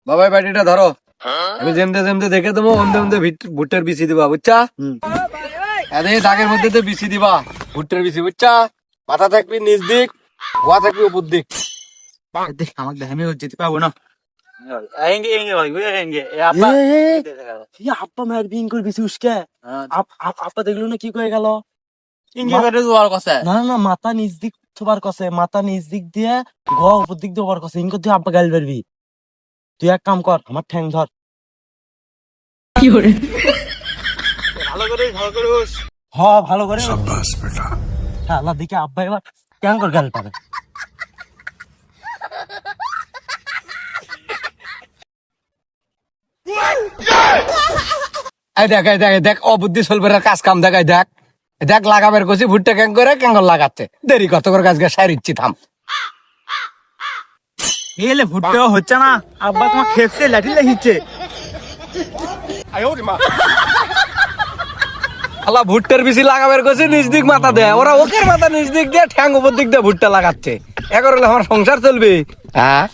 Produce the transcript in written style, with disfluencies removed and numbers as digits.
বাবা ব্যাটিটা ধরো, আমি যেমতে যেমতে দেখে দেবো অমতে অমতে ভুট্টার বিচি দিবা, বুঝছা? এদের দাগের মধ্যে তো বিচি দিবা, ভুট্টার বিচি, বুঝছা? মাথা থাকবি নিচ দিক, গোয়া থাকবি উপর দিক। দেখ আমাকে দেখ, আমি যেতে পারবো না। आएंगे आएंगे भाई वो आएंगे ये आपा আব্বা মায়ের বিন করে বেশি উস্কে। আপা দেখলো না কি কয়ে গেল? इनके करे तो और कौन না না, মাথা নিচ দিক থবার কছে, মাথা নিচ দিক দিয়ে গোয়া উপর দিক দিয়ে ওবার কছে, ইনকো তুই আব্বা গাল পারবি। তুই এক কাম কর, আমার ঠ্যাং ধর। ভালো করে হ ভালো করে। হ্যাঁ আল্লাহ দিকে আব্বা এবার কেন করে গাল পাবে। এই দেখ এই দেখ এই দেখ, অবুদ্ধি চলবে কাজ কাম দেখ, এই দেখ এই দেখ লাগাবের কছি ভুট্টা ক্যাং করে ক্যাঙ্গল লাগাচ্ছে, দেরি কত করে কাজ সার ইচ্ছি থাম। এলে ভুট্টা হচ্ছে না, আব্বা তোমার খেপছে লাঠি লাগিচ্ছে। আল্লাহ ভুট্টার বিচি লাগাবের কছি নিচ দিক মাথা দেয়, ওরা ওকের মাথা নিচ দিক দিয়ে ঠ্যাং উপর দিক দিয়ে ভুট্টা লাগাচ্ছে, এ করলে আমার সংসার চলবে? হ্যাঁ